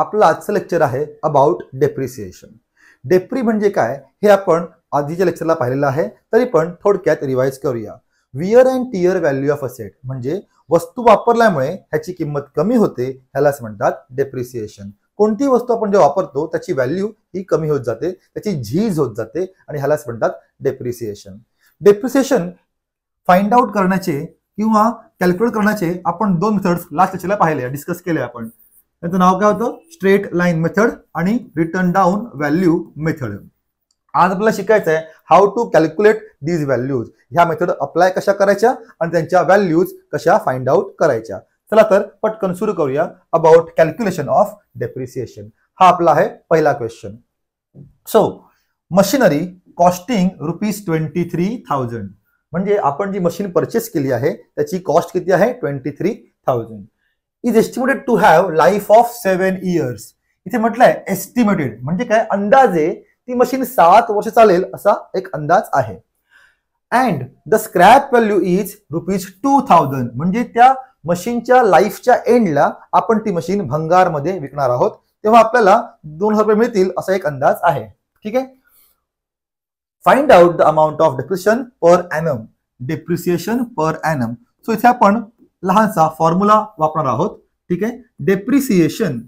आपलं आजचं लेक्चर आहे अबाउट डेप्रिसिएशन. डेप्री म्हणजे काय हे आपण आधीच्या लेक्चरला पाहिलेलं आहे, तरी पण थोडक्यात रिवाइज करूया. Wear and tear value of asset म्हणजे वस्तू वापरल्यामुळे ह्याची किंमत कमी होते, ह्यालाच म्हणतात डेप्रिसिएशन. कोणती वस्तू आपण जेव्हा वापरतो त्याची व्हॅल्यू ही कमी होत जाते, त्याची झीज होत जाते आणि ह्यालाच म्हणतात डेप्रिसिएशन. डेप्रिसिएशन फाइंड आउट करण्याचे किंवा कॅल्क्युलेट करण्याचे आपण दोन मेथड्स लास्ट लेक्चरला पाहिले, डिस्कस केले आपण. त्याचं नाव काय होतं? स्ट्रेट लाईन मेथड आणि रिटर्न डाऊन व्हॅल्यू मेथड. आज आपल्याला शिकायचं आहे how to calculate these values. ह्या मेथड अप्लाय कशा करायच्या आणि त्यांच्या व्हॅल्यूज कशा फाइंड आउट करायच्या. चला तर पटकन सुरू करूया अबाउट कॅल्क्युलेशन ऑफ डेप्रिसिएशन. हा आपला आहे पहिला क्वेश्चन. सो मशिनरी कॉस्टिंग ₹23,000 म्हणजे आपण जी मशीन परचेस केली आहे त्याची कॉस्ट किती आहे? 23,000. Is estimated to have life of 7 years. इथे म्हटलंय एस्टिमेटेड म्हणजे काय? अंदाजे ती मशीन 7 वर्ष चालेल असा एक अंदाज आहे. And the scrap value is ₹2,000 म्हणजे त्या मशीनच्या लाईफच्या एंडला आपण ती मशीन भंगारमध्ये विकणार आहोत, तेव्हा आपल्याला ₹2,000 मिळतील असा एक अंदाज आहे. ठीक आहे. Find out the amount of depreciation per annum. Depreciation per annum. So इथे आपण लहानसा फॉर्म्युला वापरणार आहोत. ठीक आहे. Depreciation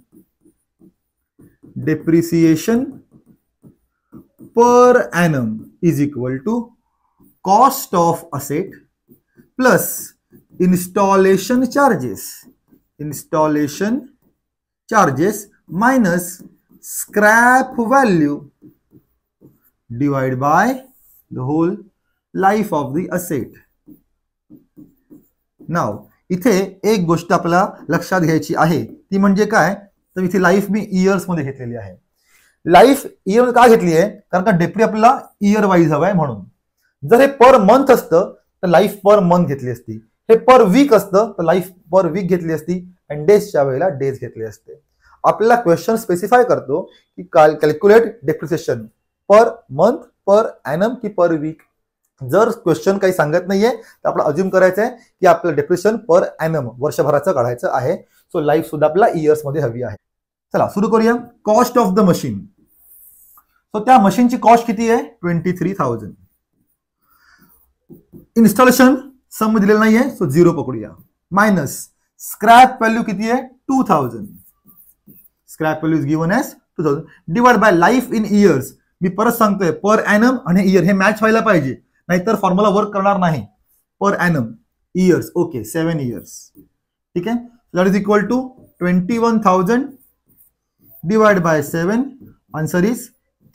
per annum is equal to cost of asset plus installation charges minus scrap value divide by the whole life of the asset. Now इथे एक गोष्ट आपल्याला लक्षात घ्यायची आहे, ती म्हणजे काय? तर इथे लाईफ मी इयर्स मध्ये घेतलेली आहे. लाईफ इयर का घेतली आहे? कारण का डेप्री आपल्याला इयर वाईज हवाय म्हणून. जर हे पर मंथ असतं तर लाईफ पर मंथ घेतली असती, हे पर वीक असतं तर लाईफ पर वीक घेतली असती आणि डेजच्या वेळेला डेज घेतले असते. आपल्याला क्वेश्चन स्पेसिफाय करतो की calculate depreciation per month, per annum की पर वीक. जर क्वेश्चन काही सांगत नाहीये तर आपल्याला अज्युम करायचं आहे की आपलं डेप्रिसिएशन पर एनम वर्षभराचं काढायचं आहे. सो लाईफ सुद्धा आपल्याला इयर्स मध्ये हवी आहे. चला सुरू करूया. Cost of the machine. So त्या मशीनची कॉस्ट किती आहे? 23,000. इन्स्टॉलेशन सम दिलेलं नाहीये, सो 0 पकडूया. मायनस स्क्रॅप व्हॅल्यू किती आहे? 2,000. Scrap value is given as 2,000 divide by life in years. मी परत सांगतोय पर एनम आणि इयर हे मॅच व्हायला पाहिजे, नाहीतर फॉर्म्युला वर्क करणार नाही. Per annum years. Okay, 7 years. ठीक आहे. That is equal to 21,000 divide by 7. Answer is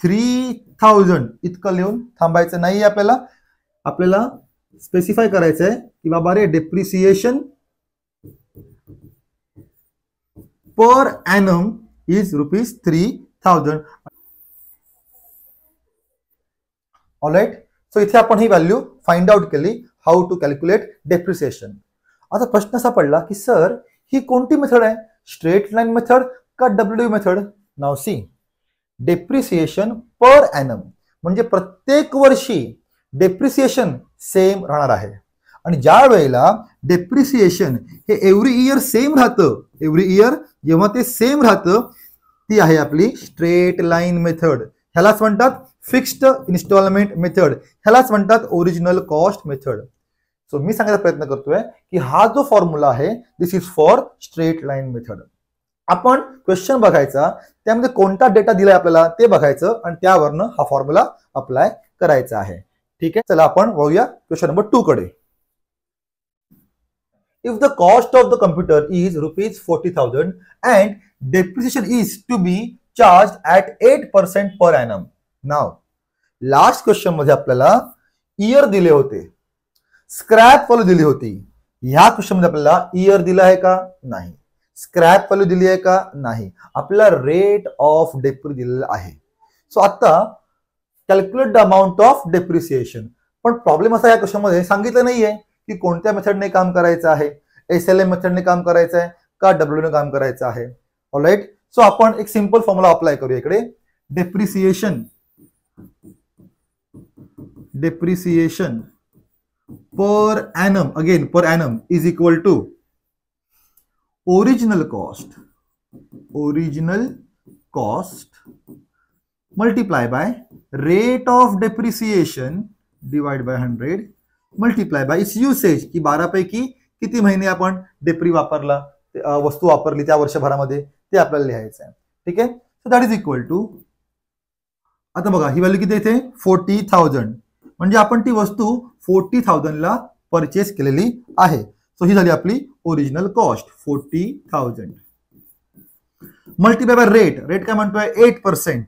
3,000. इतकं लिहून थांबायचं नाही आपल्याला. आपल्याला स्पेसिफाय करायचं आहे की बाबा रे depreciation per annum is ₹3,000. Alright. So इथे आपण ही व्हॅल्यू फाइंड आउट केली हाऊ टू कॅल्क्युलेट डेप्रिसिएशन. आता प्रश्न असा पडला की सर ही कोणती मेथड आहे? स्ट्रेट लाईन मेथड का डब्ल्यू मेथड? नाव सी. डेप्रिसिएशन पर एनम म्हणजे प्रत्येक वर्षी डेप्रिसिएशन सेम राहणार आहे आणि ज्या वेळेला डेप्रिसिएशन हे एव्हरी इयर सेम राहतं, एव्हरी इयर जेव्हा ते सेम राहतं ती आहे आपली स्ट्रेट लाईन मेथड. ह्यालाच म्हणतात फिक्स्ड इन्स्टॉलमेंट मेथड, ह्यालाच म्हणतात ओरिजिनल कॉस्ट मेथड. सो मी सांगायचा प्रयत्न करतोय की हा जो फॉर्म्युला आहे this is for straight line method. आपण क्वेश्चन बघायचा, त्यामध्ये कोणता डेटा दिलाय आपल्याला ते बघायचं आणि त्यावरनं हा फॉर्म्युला अप्लाय करायचा आहे. ठीक आहे. चला आपण वळूया क्वेश्चन नंबर 2 कडे. If the cost of the computer is ₹40,000 and depreciation is to be charge at 8% per annum. नाव लास्ट क्वेश्चन मध्ये आपल्याला इयर दिले होते, स्क्रॅप व्हॅल्यू दिली होती. ह्या क्वेश्चन मध्ये आपल्याला इयर दिला आहे का? नाही. स्क्रॅप व्हॅल्यू दिली आहे का? नाही. आपल्याला रेट ऑफ डेप्री दिलेला आहे. सो आता calculate the amount of depreciation. पण प्रॉब्लेम असा या क्वेश्चन मध्ये सांगितलं नाहीये की कोणत्या मेथडने काम करायचं आहे, SLM मेथडने काम करायचं आहे का डब्ल्यू ने काम करायचं आहे. ऑलराईट. सो आपण एक सिंपल फॉर्म्युला अप्लाय करूया इकडे. Depreciation per annum, again per annum is equal to original cost original cost multiply by rate of depreciation divide by 100 multiply bye it's usage, की 12 पैकी किती महिने आपण डेप्री वापरला, वस्तू वापरली त्या वर्षभरामध्ये, ते आपल्याला लिहायचं आहे. ठीक आहे. So that is equal to, आता बघा ही व्हॅल्यू किती येते 40,000, म्हणजे आपण ती वस्तू 40,000 ला परचेस केलेली आहे. सो ही झाली आपली original cost 40,000 multiply by rate. Rate काय म्हणतोय 8%,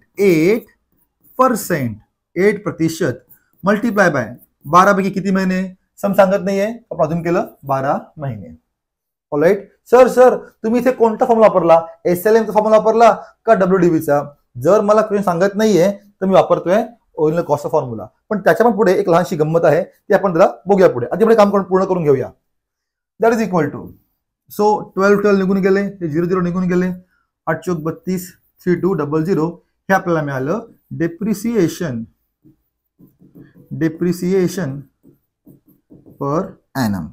8% मल्टीप्लाय बाय 12 पैकी किती महिने सम सांगत नाहीये, आपण अजून केलं 12 महिने. ऑलराईट. सर तुम्ही इथे कोणता फॉर्म्युला वापरला, SLM चा फॉर्म्युला वापरला का WDV चा? जर मला क्वेश्चन सांगत नाहीये तर मी वापरतोय ओरिजिनल कॉस्ट फॉर्म्युला. पण त्याच्या पण पुढे एक लहानशी गंमत आहे, ती आपण त्याला बघूया पुढे. आधी काम पूर्ण करून घेऊया. That is equal to, so 12 निघून गेले, हे 0 निघून गेले, 8 चौक 32, 3200 हे आपल्याला मिळालं डेप्रिसिएशन पर एनम.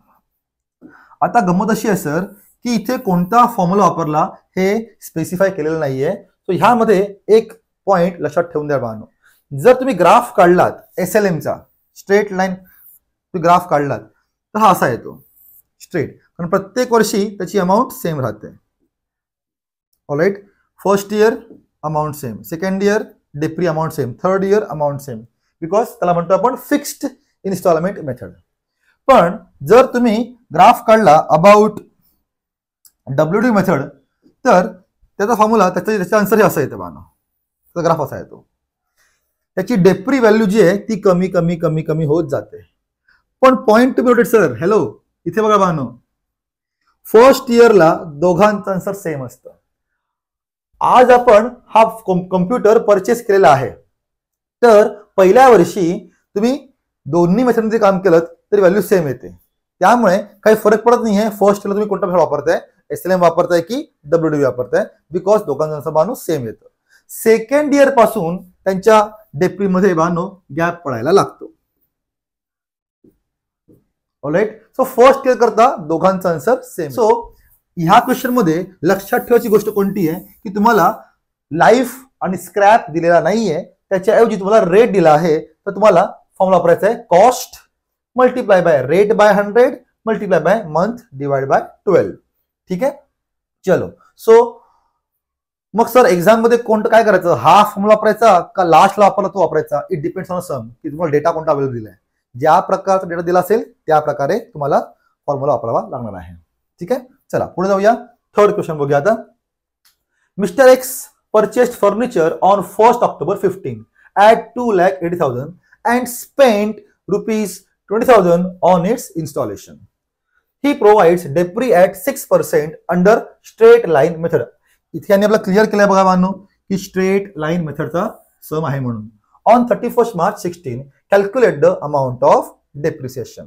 आता गंमत अशी आहे सर की इथे कोणता फॉर्म्युला वापरला हे स्पेसिफाय केलेलं नाहीये. सो ह्यामध्ये एक पॉइंट लक्षात ठेवून द्या बाळांनो, जर तुम्ही ग्राफ काढलात SLM चा स्ट्रेट लाईन ग्राफ काढलात तर हा असा येतो स्ट्रेट, कारण प्रत्येक वर्षी त्याची अमाऊंट सेम राहते. Alright. First year amount same, second year डेप्री amount same, third year amount same, because त्याला म्हणतो आपण फिक्स्ड इन्स्टॉलमेंट मेथड. पण जर तुम्ही ग्राफ काढला अबाउट WDV मेथड तर त्याचा फॉर्म्युला त्याचा आन्सर हे असं येतं बानो, त्याचा ग्राफ असा येतो. त्याची डेप्री व्हॅल्यू जी आहे ती कमी कमी कमी कमी होत जाते. पण point to be noted sir, hello इथे बघा बानो, फर्स्ट इयरला दोघांचं आन्सर सेम असतं. आज आपण हा कम्प्युटर परचेस केलेला आहे, तर पहिल्या वर्षी तुम्ही दोन्ही मेथडमध्ये काम केलं तरी व्हॅल्यू सेम येते. त्यामुळे काही फरक पडत नाहीये फर्स्ट इयरला तुम्ही कोणता मेथड वापरताय, SLM वापरताय की WDV वापरताय, बिकॉज दोघांचं आन्सर बानो सेम येतं. सेकंड इयर पासून त्यांच्या डेप्रीमध्ये बानो गॅप पडायला लागतो. ऑलराईट. सो फर्स्ट इयर करता दोघांचा आन्सर सेम. सो ह्या क्वेश्चन मध्ये लक्षात ठेवायची गोष्ट कोणती आहे की तुम्हाला लाईफ आणि स्क्रॅप दिलेला नाहीये, त्याच्याऐवजी तुम्हाला रेट दिला आहे, तर तुम्हाला फॉर्म्युला वापरायचा आहे cost multiply by rate by 100 multiply by month divide by 12. ठीक आहे. चलो. सो मग सर एक्झाम मध्ये कोणतं काय करायचं, हा फॉर्म्युला वापरायचा का लास्टला वापरला तो वापरायचा? इट डिपेंड्स ऑन सम, की तुम्हाला डेटा कोणता अवेलेबल दिलाय. ज्या प्रकारचा डेटा दिला असेल त्या प्रकारे तुम्हाला फॉर्म्युला वापरावा लागणार आहे. ठीक आहे. चला पुढे जाऊया. थर्ड क्वेश्चन बघूया आता. Mister x purchased furniture on 1 October 15 at 2,80,000 and spent ₹20,000 on its installation. He provides debris at 6% under straight line method. इथे यांनी आपला क्लिअर केलाय बघा बांधनो की स्ट्रेट लाईन मेथडचा सम आहे म्हणून. On 31 March 16 calculate the amount of depreciation.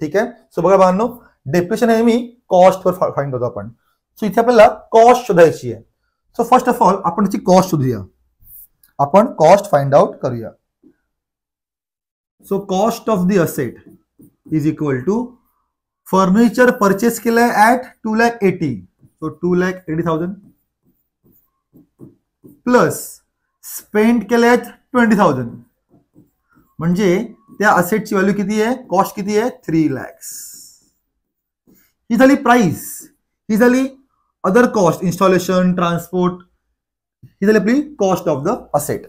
ठीक आहे. सो बघा बांधनो, डेप्रिसिएशन आहे मी कॉस्ट वर फाइंड करतो आपण. सो इथे आपल्याला कॉस्ट शोधायची आहे. सो फर्स्ट ऑफ ऑल आपण त्याची कॉस्ट शोधूया, आपण कॉस्ट फाइंड आउट करूया. So cost of the asset is equal to furniture purchase केलंय ऍट 2,80,000, सो 2,80,000 प्लस स्पेंड केल्यात 20,000, म्हणजे त्या असेटची व्हॅल्यू किती आहे, कॉस्ट किती आहे 3 lakhs. ही झाली प्राइस, ही झाली अदर कॉस्ट, इन्स्टॉलेशन, ट्रान्सपोर्ट, ही झाली आपली cost of the asset.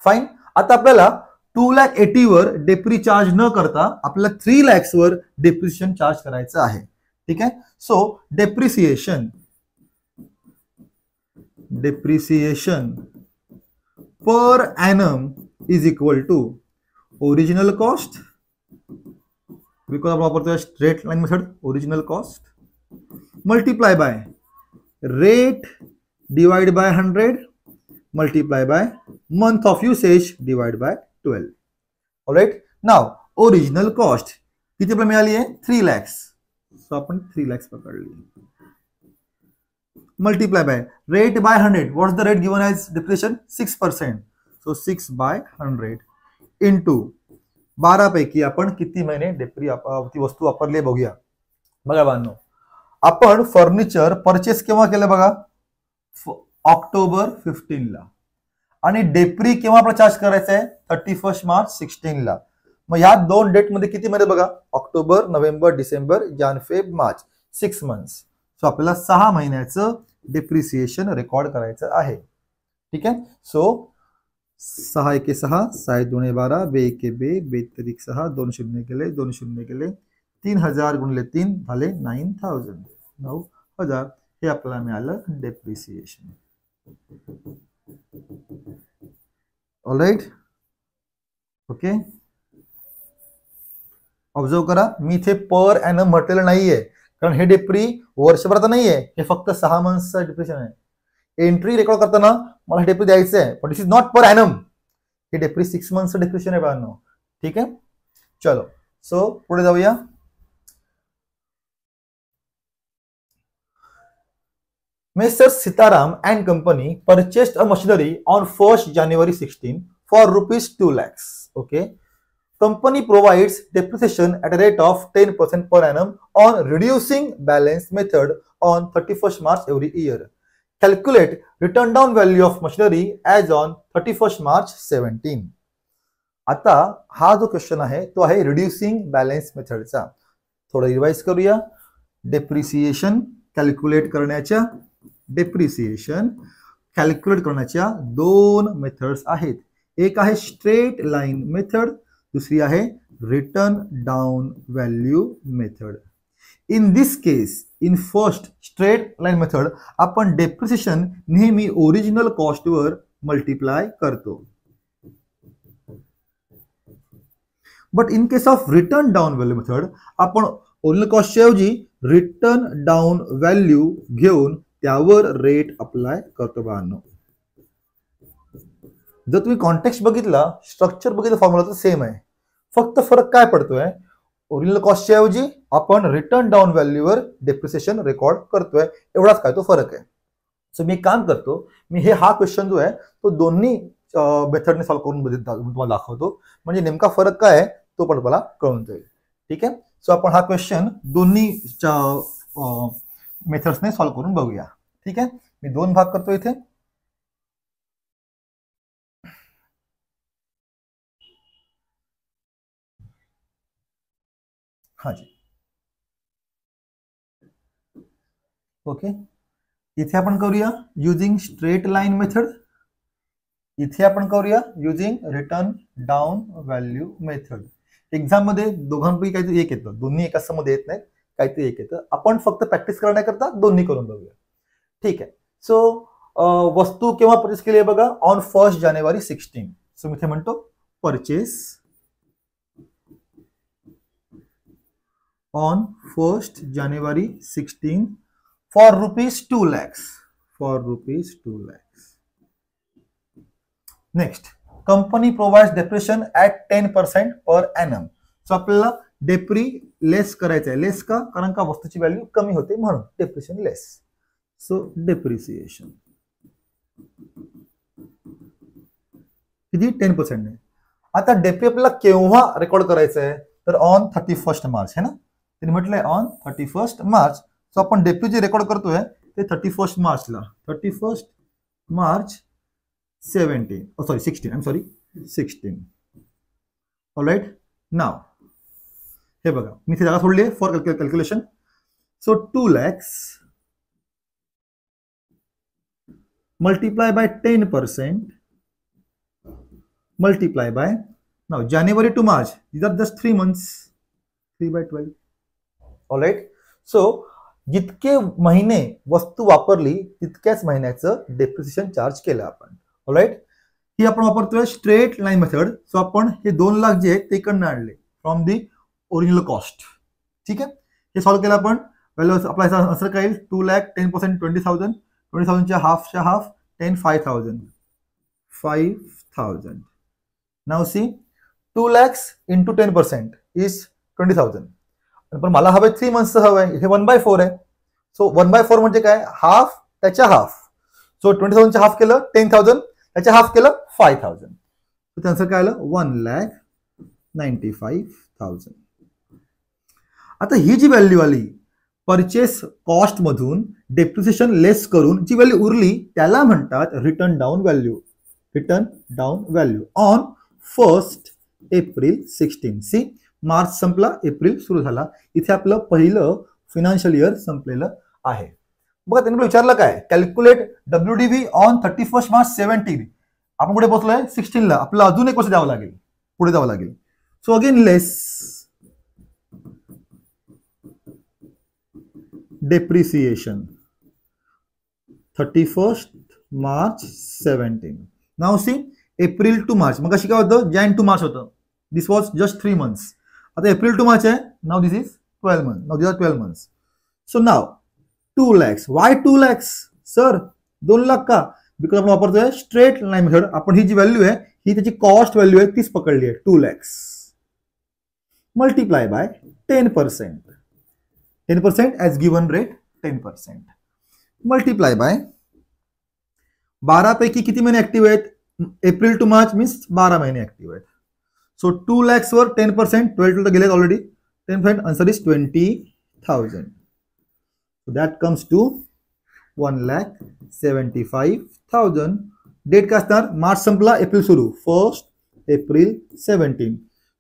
Fine. आता आपल्याला 2,80,000 वर डेप्री चार्ज न करता आपल्याला 3 lakhs वर डेप्रिसिएशन चार्ज करायचं आहे. ठीक आहे. So depreciation per annum is equal to original cost, because आपण वापरतोय straight line method, original cost multiply by rate divide by 100 multiply by month of usage divide by 12. Alright. Now original cost किती आपल्याला मिळाली आहे 3 lakhs. So आपण 3 lakhs पकडली. Multiply by rate by 100. What is the rate given as depreciation 6%. So 6 by 100 into 12 पैकी आपण किती महिने डेप्री ती वस्तू वापरली बघूया. बघा बांधनो, आपण फर्निचर परचेस केव्हा केलं बघा ऑक्टोबर 15ला आणि डेप्री केव्हा आपला चार्ज करायचा आहे 31 मार्च 16ला. मग ह्या दोन डेट मध्ये किती महिने बघा, ऑक्टोबर, नोव्हेंबर, डिसेंबर, जान, फेब, मार्च, 6 मंथ्स. सो आपल्याला 6 महिन्याचं डिप्रिसिएशन रेकॉर्ड करायचं आहे. ठीक आहे. सो 6 एके 6, 6 2 12, 2 एके 2, 2 त्रिक 6, 2 शून्य गेले, 2 शून्य गेले, 3000 गुणिले 3 झाले 9000. 9000 हे आपल्याला मिळालं डेप्रिसिएशन. ऑलराईट. ओके. ऑब्झर्व करा, मी इथे पर ॲनम म्हटलेलं नाहीये, कारण हे डेप्री वर्षभराचं नाहीये, हे फक्त 6 मंथचं डिप्रेशन आहे. एंट्री रेकॉर्ड करताना मला डेप्री द्यायचं आहे, पण दिस इज नॉट पर ॲनम. हे डेप्री 6 मंथचं डिप्रेशन आहे बाळांनो. ठीक आहे. चलो, सो पुढे जाऊया. Messrs. Sitaram and company purchased a machinery on 1st January 16 for rupees 2 lakhs. Okay. Company provides depreciation at a rate of 10% per annum on reducing balance method on 31st March every year. Calculate return down value of machinery as on 31st March 17. आता हा जो question आहे तो आहे reducing balance मेथडचा. थोडं revise करूया. Depreciation calculate करण्याच्या दोन मेथड्स आहेत. एक आहे स्ट्रेट लाईन मेथड, दुसरी आहे return down value method. In this case, in first straight line method आपण डेप्रिसिएशन नेहमी ओरिजिनल कॉस्टवर मल्टिप्लाय करतो. But in case of return down value method आपण ओरिजिनल कॉस्टच्या ऐवजी रिटर्न डाउन व्हॅल्यू घेऊन त्यावर रेट अप्लाय करतो बाळांनो. जर तुम्ही कॉन्टेक्स्ट बघितला, स्ट्रक्चर बघितलं, फॉर्म्युला तर सेम आहे. फक्त फरक काय पडतोय, ओरिजिनल कॉस्टच्या ऐवजी आपण रिटर्न डाउन व्हॅल्यूवर डेप्रिसिएशन रेकॉर्ड करतोय, एवढाच काय तो फरक आहे. सो मी काम करतो, मी हा क्वेश्चन जो आहे तो दोन्ही मेथडने सॉल्व्ह करून तुम्हाला दाखवतो, म्हणजे नेमका फरक काय आहे तो पण मला कळून जाईल. ठीक आहे. सो आपण हा क्वेश्चन दोन्ही मेथड्सने सॉल्व्ह करून बघूया. ठीक आहे. मी दोन भाग करतो इथे. हा जी. ओके. इथे आपण करूया युजिंग स्ट्रेट लाईन मेथड, इथे आपण करूया using return down value method. Exam मध्ये दोघांपैकी काहीतरी एक येतं, दोन्ही एकाच मध्ये येत नाहीत, काहीतरी एक येतं. आपण फक्त प्रॅक्टिस करण्याकरता दोन्ही करून बघूया. ठीक आहे. सो वस्तू केव्हा परचेस केली आहे बघा, ऑन 1st जानेवारी 16. सो मी इथे म्हणतो purchase on 1st January 16 for rupees 2 lakhs. For rupees 2 lakhs. Next, company provides depreciation at 10% per annum. So आपल्याला डेप्री लेस करायचं आहे. लेस का? कारण का वस्तूची व्हॅल्यू कमी होते म्हणून डेप्रिसिएशन लेस. सो डेप्रिसिएशन किती 10% आहे. आता डेप्री आपल्याला केव्हा रेकॉर्ड करायचं आहे तर ऑन 31st मार्च है ना. त्यांनी म्हटलंय ऑन 31st मार्च. सो आपण डेप्री जे रेकॉर्ड करतोय ते 31st मार्चला, 31st March 17 sorry 16 I'm sorry 16. Alright. Now हे बघा मी इथे जागा सोडली आहे for calculation. So 2 lakhs multiply by 10% multiply by now January to March, these are just 3 months, 3 by 12. All right. So जितके महिने वस्तू वापरली तितक्याच महिन्याचं डेप्रिसिएशन चार्ज केलं आपण. ऑलराईट. ही आपण वापरतोय स्ट्रेट लाईन मेथड. सो आपण हे 2 लाख जे आहेत ते इकडनं आणले फ्रॉम दी ओरिजिनल कॉस्ट. ठीक आहे. हे सॉल्व्ह केलं आपण. व्हॅल्यू आपला आन्सर काय येईल 2 lakh 10% 20,000, 20,000च्या हाफच्या हाफ 10 5,000. Now see 2 lakhs into 10% is 20,000. पण मला हवंय 3 मंथचं हवंय, हे 1/4 आहे. सो 1/4 म्हणजे काय, हाफ त्याच्या हाफ. सो 20,000च्या हाफ केलं 10,000, त्याच्या हाफ केलं 5,000. तर त्याचं काय आलं 1,95,000. आता ही जी व्हॅल्यू आली परचेस कॉस्ट मधून डेप्रिसिएशन लेस करून जी व्हॅल्यू उरली त्याला म्हणतात written down value. Written down value on 1 April 16. See, March संपला, एप्रिल सुरू झाला. इथे आपलं पहिलं फायनान्शियल इयर संपलेलं आहे. बघा त्यांनी विचारलं काय, कॅल्क्युलेट WDV ऑन 31 मार्च 17. आपण पुढे पोहोचलोय 16ला. आपल्याला अजून एक वर्ष द्यावं लागेल, पुढे जावं लागेल. So again less depreciation 31 March 17. Now see, April to March. मग अशी काय होतं, Jan to March होतं. This was just 3 months. आता April to March आहे. Now this is 12 months. Now these are 12 months. So now 2 lakhs. Why 2 lakhs? Sir, 2 lakh का? Because आपण वापरतोय स्ट्रेट लाईन मेथड. आपण ही जी व्हॅल्यू आहे ही त्याची कॉस्ट व्हॅल्यू आहे तीच पकडली आहे 2 lakhs. Multiply by 10%. 10% as given rate 10%. Multiply by 12 पैकी किती महिने ऍक्टिव्ह आहेत? एप्रिल टू मार्च मीन्स 12 महिने ऍक्टिव्ह आहेत. सो 2 lakhs वर 10%, 12 गेले already. 10% answer is 20,000. So that comes to 1,75,000. Date काय असणार? मार्च संपला, एप्रिल सुरू. 1 एप्रिल 17.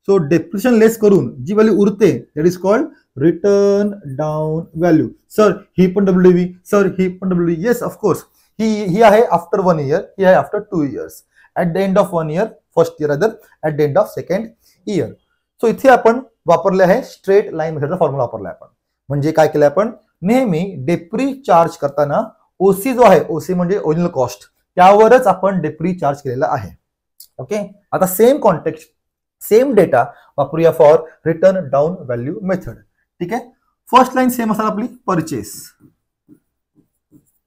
सो डेप्रिसिएशन लेस करून जी व्हॅल्यू उरते that is called written down value. Sir ही पण WDV, सर ही पण WDV. येस ऑफकोर्स, ही आहे आफ्टर 1 year, ही आहे after 2 years. At the end of 1 year first year, other at the end of second year. So इथे आपण वापरले आहे स्ट्रेट लाईन मेथडचा फॉर्म्युला वापरला आपण. म्हणजे काय केलं आपण, नेहमी डेप्री चार्ज करताना ओसी जो आहे, ओसी म्हणजे ओरिजिनल कॉस्ट, त्यावरच आपण डेप्री चार्ज केलेला आहे. ओके, आता सेम कॉन्टेक्स्ट, सेम डेटा वापरूया for return down value method. ठीक आहे, फर्स्ट लाईन सेम असणार आपली, परचेस.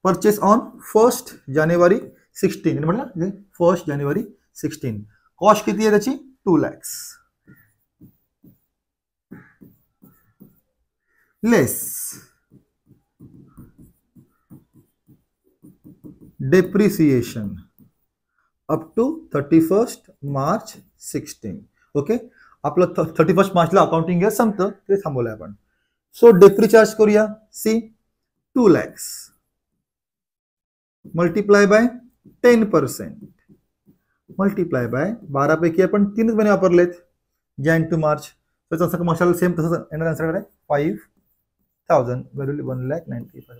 परचेस ऑन 1 जानेवारी 16 म्हटलं, 1 जानेवारी 16. कॉस्ट किती आहे त्याची? 2 lakhs. Less depreciation up to 31 March 16. Okay, आपलं 31 मार्चला अकाउंटिंग इयर संपतं, ते थांबवलंय आपण. सो डेप्री चार्ज करूया. See, 2 lakhs multiply by 10%. Multiply by 12 पैकी आपण 3 महिने वापरलेत, जॅन टू मार्च. त्याचं मशाल सेम तसंच येणार आन्सर आहे 5,000 व्हॅल्यू 1,95,000.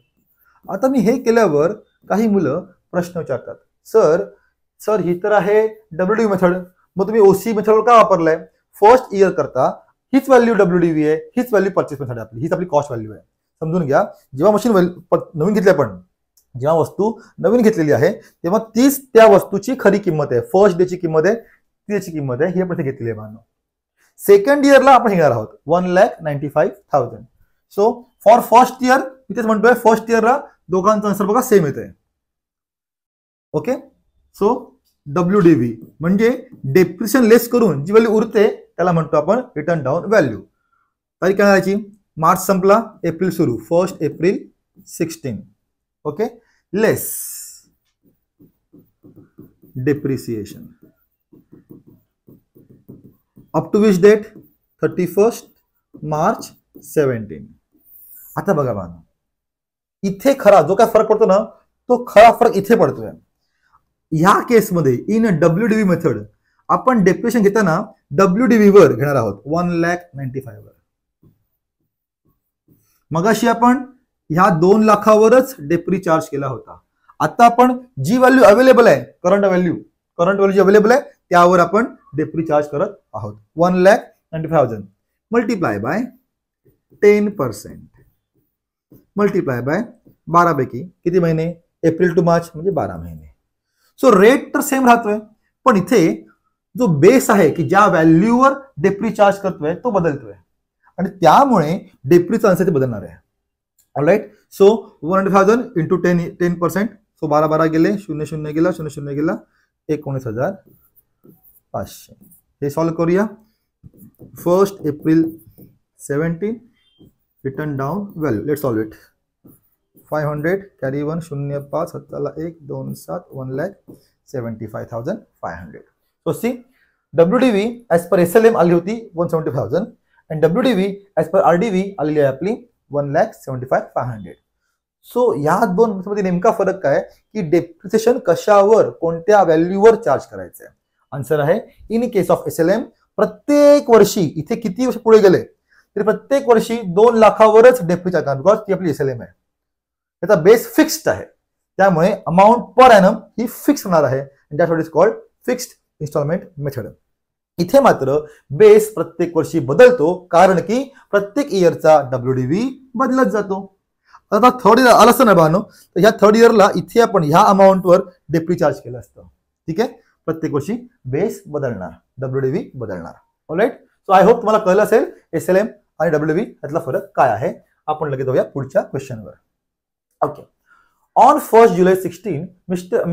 आता मी हे केल्यावर काही मुलं प्रश्न विचारतात, सर ही तर आहे WDV मेथड, मग तुम्ही ओसी मेथड का वापरलाय? फर्स्ट इयर करता हीच व्हॅल्यू WDV आहे, हीच व्हॅल्यू परचेस मेथड आहे आपली, हीच आपली कॉस्ट व्हॅल्यू आहे. समजून घ्या, जेव्हा मशीन नवीन घेतली आपण, जेव्हा वस्तू नवीन घेतलेली आहे तेव्हा तीच त्या वस्तूची खरी किंमत आहे. फर्स्ट डेची किंमत आहे, त्याची किंमत आहे, ही आपण इथे घेतलेली आहे मानो. सेकंड इयरला आपण घेणार आहोत 1,95,000. सो फॉर फर्स्ट इयर, मी तेच म्हणतोय, फर्स्ट इयरला दोघांचा आन्सर बघा सेम येत आहे. ओके, सो WDV म्हणजे डेप्रिसिएशन लेस करून जी व्हॅल्यू उरते त्याला म्हणतो आपण रिटर्न डाऊन व्हॅल्यू. तारीख काय करायची? मार्च संपला, एप्रिल सुरू, 1 April 16. Okay, less depreciation up to which date? 31 March 17. आता बघा बाळा, इथे खरा जो काय फरक पडतो ना, तो खरा फरक इथे पडतोय. ह्या केसमध्ये इन WDV मेथड आपण डेप्रिसिएशन घेताना WDV वर घेणार आहोत 1,95,000 वर. मगाशी आपण ह्या 2 लाखावरच डेप्री चार्ज केला होता. आता आपण जी व्हॅल्यू अवेलेबल आहे, करंट व्हॅल्यू जी अवेलेबल आहे त्यावर आपण डेप्री चार्ज करत आहोत. 1,95,000 मल्टिप्लाय बाय 10%. मल्टिप्लाय बाय 12 पैकी किती महिने? एप्रिल टू मार्च म्हणजे 12 महिने. सो रेट तर सेम राहतोय, पण इथे जो बेस आहे की ज्या व्हॅल्यूवर डेप्री चार्ज करतोय तो बदलतोय आणि त्यामुळे डेप्रीचा आन्सर ते बदलणार आहे. All right, so 100,000 into 10%. सो 12 गेले, 0 गेला, 0 गेला, 19,500. हे सॉल्व्ह करूया. 1 April 17 written down value. Let solve it. 500 carry 1 0 5 7 1 2 7 1,75,500. So see, WDV as per SLM आली होती 175,000 आणि WDV ऍज पर RDV आलेली आहे आपली 1,75,500. सो या दोन मध्ये नेमका फरक काय की डेप्रिसिएशन कशावर कोणत्या व्हॅल्यूवर चार्ज करायचं आहे. आन्सर आहे इन केस ऑफ SLM प्रत्येक वर्षी इथे किती वर्ष पुढे गेले तरी प्रत्येक वर्षी 2 लाखावरच डेप्रिसिएशन करणार बिकॉज ती आपली SLM आहे. त्याचा बेस फिक्स्ड आहे त्यामुळे अमाऊंट पर ॲनम ही फिक्स होणार आहे. That's what is called fixed instalment method. इथे मात्र बेस प्रत्येक वर्षी बदलतो कारण की प्रत्येक इयरचा WDV बदलत जातो. आता थर्ड इयर आलं असतं ना बानो तर ह्या थर्ड इयरला इथे आपण ह्या अमाऊंटवर डेप्री चार्ज केलं असतं. ठीक आहे प्रत्येक वर्षी बेस बदलणार WDV बदलणार. ऑलराईट सो आय होप तुम्हाला कळलं असेल SLM आणि WDV यातला फरक काय आहे. आपण लगेच जाऊया पुढच्या क्वेश्चनवर. Okay on 1st July 16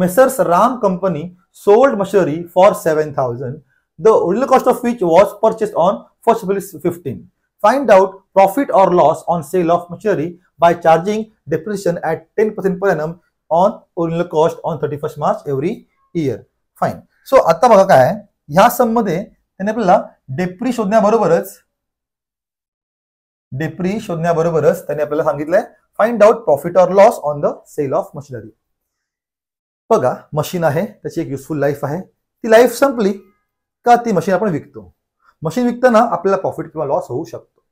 Messrs Ram Company sold machinery for 7,000 the original cost of which was purchased on 1st April 15. Find out profit or loss on sale of machinery by charging depreciation at 10% per annum on original cost on 31st March every year. Fine. So आता बघा काय आहे ह्या सम मध्ये त्याने आपल्याला डेप्री शोधण्याबरोबरच त्याने आपल्याला सांगितलंय find out profit or loss on the sale of machinery. बघा मशीन आहे त्याची एक युजफुल लाईफ आहे ती लाईफ संपली का ती मशीन आपण विकतो. मशीन विकताना आपल्याला प्रॉफिट किंवा लॉस होऊ शकतो.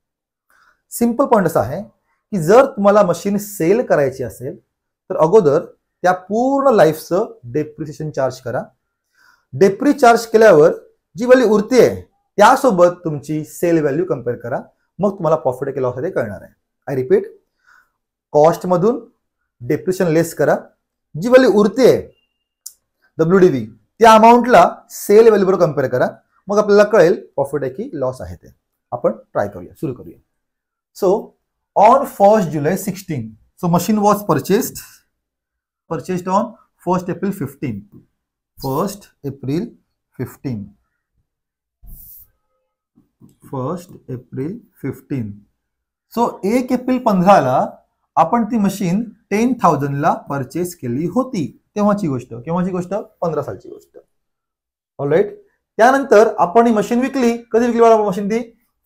सिंपल पॉइंट असा आहे की जर तुम्हाला मशीन सेल करायची असेल तर अगोदर त्या पूर्ण लाईफचं डेप्रिसिएशन चार्ज करा. डेप्री चार्ज केल्यावर जी व्हॅल्यू उरते त्यासोबत तुमची सेल व्हॅल्यू कम्पेअर करा मग तुम्हाला प्रॉफिट किंवा लॉस आहे ते कळणार आहे. आय रिपीट कॉस्ट मधून डेप्रिसिएशन लेस करा जी व्हॅल्यू उरते WDV त्या अमाऊंटला सेल व्हॅल्यू बरोबर कम्पेअर करा मग आपल्याला कळेल प्रॉफिट आहे की लॉस आहे ते. आपण ट्राय करूया सुरू करूया. So on 1st July 16 so machine was purchased on 1st April 15. 1st April 15. 1st April 15. So 1 April 15 आपण ती मशीन 10,000 ला परचेस केली होती. केव्हाची गोष्ट 15 सालची गोष्ट. ऑलराईट त्यानंतर आपण ही मशीन विकली. कधी विकली मला मशीन ती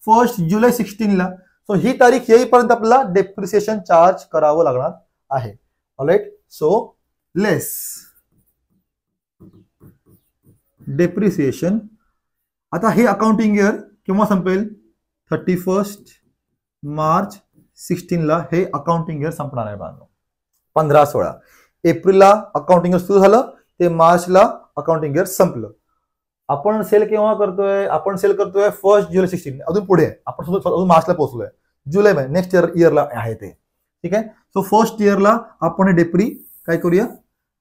1st July 16 ला. सो ही तारीख येईपर्यंत आपल्याला डेप्रिसिएशन चार्ज करावं लागणार आहे. All right so less depreciation. आता हे अकाउंटिंग इयर केव्हा संपेल 31st मार्च 16 ला हे अकाउंटिंग इयर संपणार आहे बाळांनो. 15-16 एप्रिलला अकाउंटिंग इयर सुरू झालं ते मार्चला अकाउंटिंग इयर संपलं. आपण सेल केव्हा करतोय 1st July 16 अजून पुढे आपण अजून मार्चला पोहोचलोय. जुलै महिने नेक्स्ट इयरला आहे ते. ठीक आहे सो फर्स्ट इयरला आपण डेप्री काय करूया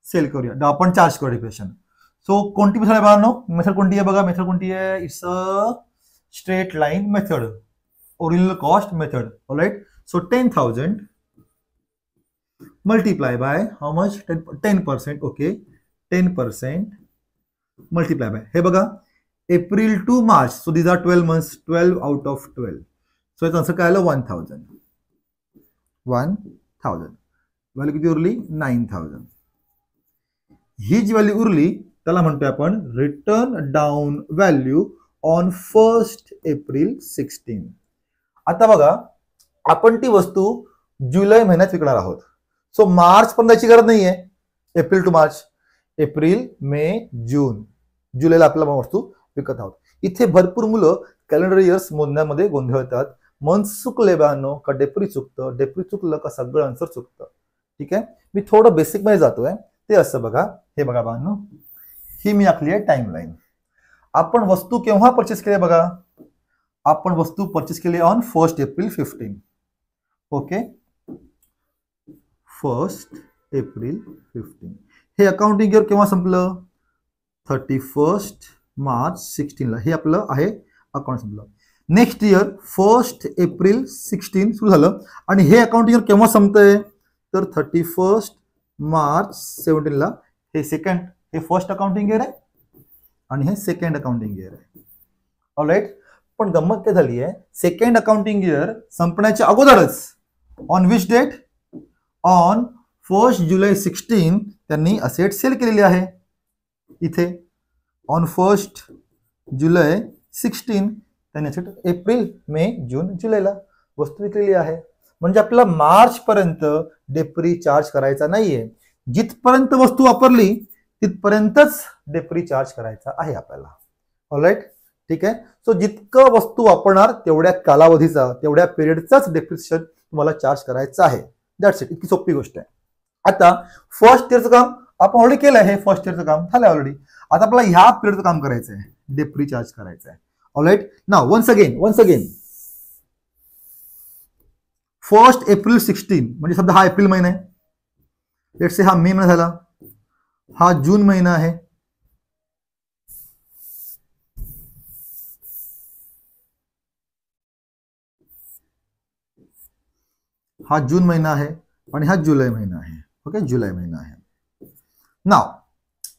सेल करूया आपण चार्ज करू डेप्रिसिएशन. सो कोणती मेथड आहे बाळांनो मेथड कोणती आहे बघा मेथड कोणती आहे it's a straight line method original cost method. Alright so 10,000 multiply by how much 10%. Okay 10% multiply by हे बघा April to March so these are 12 months 12 out of 12. So याचं आन्सर काय आलं 1,000 व्हॅल्यू किती उरली 9,000. ही जी व्हॅल्यू उरली त्याला म्हणतोय आपण return down value on 1st April 16. आता बघा आपण ती वस्तू जुलै महिन्यात विकणार आहोत. सो मार्च पण जायची गरज नाहीये. April to March April May June जुलैला आपल्याला वस्तू विकत आहोत. इथे भरपूर मुलं कॅलेंडर इयर्स मोजण्यामध्ये गोंधळतात. मंथ चुकले बानो का डेप्री चुकतं डेप्री चुकलं का सगळं आन्सर चुकतं. ठीक आहे मी थोडं बेसिक मध्ये जातोय ते असं बघा हे बघा बानो ही मी आखली आहे टाइमलाईन. आपण वस्तू केव्हा परचेस केली बघा आपण वस्तू परचेस केली on 1st April 15. Okay 1st April 15 हे अकाउंटिंग इयर केव्हा संपलं 31st March 16 ला हे आपलं आहे अकाउंट संपलं. नेक्स्ट इयर 1st April 16 सुरू झालं आणि हे अकाउंटिंग इयर केव्हा संपतंय तर 31st March 17 ला हे फर्स्ट अकाउंटिंग इयर आहे आणि हे सेकंड अकाउंटिंग इयर आहे. ऑलराईट पण गंमत काय झाली आहे सेकंड अकाउंटिंग इयर संपण्याच्या अगोदरच on which date on 1st July 16 त्यांनी असेट सेल केलेली आहे. इथे ऑन 1st July 16 त्यांनी असेट एप्रिल मे जून जुलैला वस्तू विकलेली आहे. म्हणजे आपल्याला मार्च पर्यंत डेप्री चार्ज करायचा नाहीये. जिथपर्यंत वस्तू वापरली तिथपर्यंतच डेप्री चार्ज करायचा आहे आपल्याला. ऑलराईट, ठीक आहे. सो जितकं वस्तू वापरणार तेवढ्या कालावधीचा, तेवढ्या पिरियडचाच डेप्रिसिएशन तुम्हाला चार्ज करायचं आहे. That's it. इतकी सोपी गोष्ट आहे. आता फर्स्ट इयरचं काम आपण ऑलरेडी केलं आहे. फर्स्ट इयरचं काम झालं ऑलरेडी. आता आपल्याला ह्या पिरियडचं काम करायचं आहे, डेप्री चार्ज करायचं आहे. Alright, now once again 1 April 16 म्हणजे समजा हा एप्रिल महिना आहे, लेट्स से हा मे महिना झाला, हा जून महिना आहे, हा जून महिना आहे आणि हा जुलै महिना आहे. ओके, जुलै महिना आहे. नाउ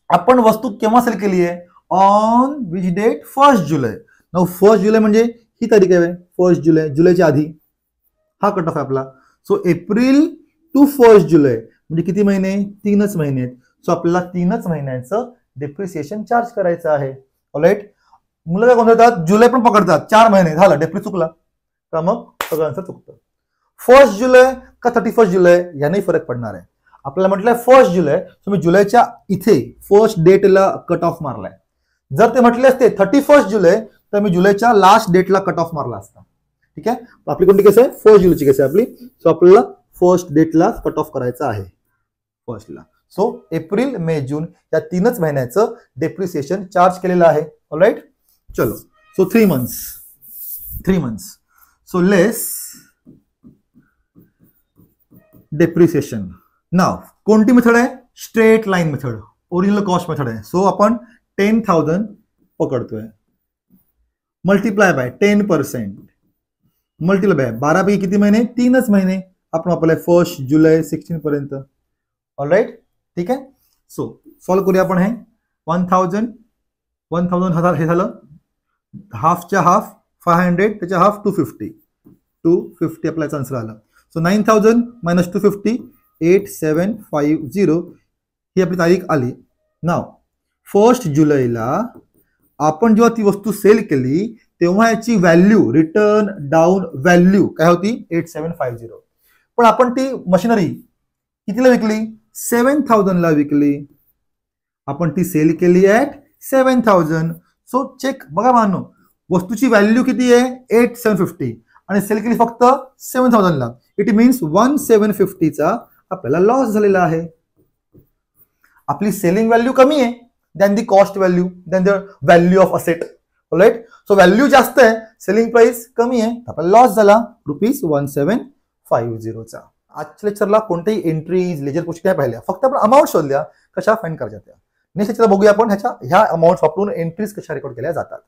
आपण वस्तू केव्हा सेल केली आहे? On which date? 1 जुलै. नाउ 1 जुलै म्हणजे ही तारीख आहे 1 जुलै, जुलैच्या आधी हा कट ऑफ आहे आपला. सो एप्रिल टू 1 जुलै म्हणजे किती महिने? 3च महिने आहेत. सो आपल्याला 3च महिन्याचं डेप्रिसिएशन चार्ज करायचं आहे. ऑलराईट, मुलं काय म्हणतात जुलै पण पकडतात, 4 महिने झालं, डेप्री चुकला का मग सगळं आन्सर चुकतं. 1 जुलै का 31 जुलै याने फरक पडणार आहे. आपल्याला म्हटलंय 1 जुलै, तुम्ही जुलैच्या इथे फर्स्ट डेटला कट ऑफ मारलाय. जर ते म्हटले असते 31 जुलै तर मी जुलैच्या लास्ट डेटला कट ऑफ मारला असता. ठीक आहे, आपली कोणती केस आहे? 1 जुलैची केस आहे आपली. सो आपल्याला फर्स्ट डेटला कट ऑफ करायचं आहे, फर्स्टला. सो एप्रिल मे जून या 3च महिन्याचं डेप्रिसिएशन चार्ज केलेलं आहे. ऑलराईट, चलो. So 3 months. So less depreciation. नाव कोणती मेथड आहे? Straight line method, original cost method आहे. सो आपण 10,000 पकडतोय, मल्टिप्लाय बाय 10%, मल्टिप्लाय बाय 12 पैकी किती महिने? 3च महिने आपण वापरले 1 जुलै 16 पर्यंत. ऑलराईट, ठीक आहे. सो सॉल्व्ह करूया आपण हे. 1000 हे झालं, हाफच्या हाफ 500, त्याच्या हाफ 250 आपल्याचा आन्सर आला. सो 9,000 मायनस 250 8750 ही आपली तारीख आली. नाव 1 जुलैला आपण जेव्हा ती वस्तू सेल केली तेव्हा याची व्हॅल्यू, रिटर्न डाऊन व्हॅल्यू काय होती? 8750. पण आपण ती मशिनरी कितीला विकली? 7,000ला विकली. आपण ती सेल केली ऍट 7,000. सो चेक बघा मानो, वस्तूची व्हॅल्यू किती आहे? 8750 आणि सेल केली फक्त 7,000ला. इट मीन्स 1750चा आपल्याला लॉस झालेला आहे. आपली सेलिंग व्हॅल्यू कमी आहे than the cost value, than the value of asset. Right, so value जास्त आहे, सेलिंग प्राइस कमी आहे, आपल्याला लॉस झाला ₹1750चा. आजच्या लेक्चरला कोणत्याही एंट्रीज, लेजर गोष्टी काय पाहिल्या, फक्त आपण अमाऊंट शोधल्या कशा फाइंड करायच्या त्या. नेक्स्ट लेक्चरला बघूया आपण ह्या अमाऊंट वापरून एंट्रीज कशा रेकॉर्ड केल्या जातात.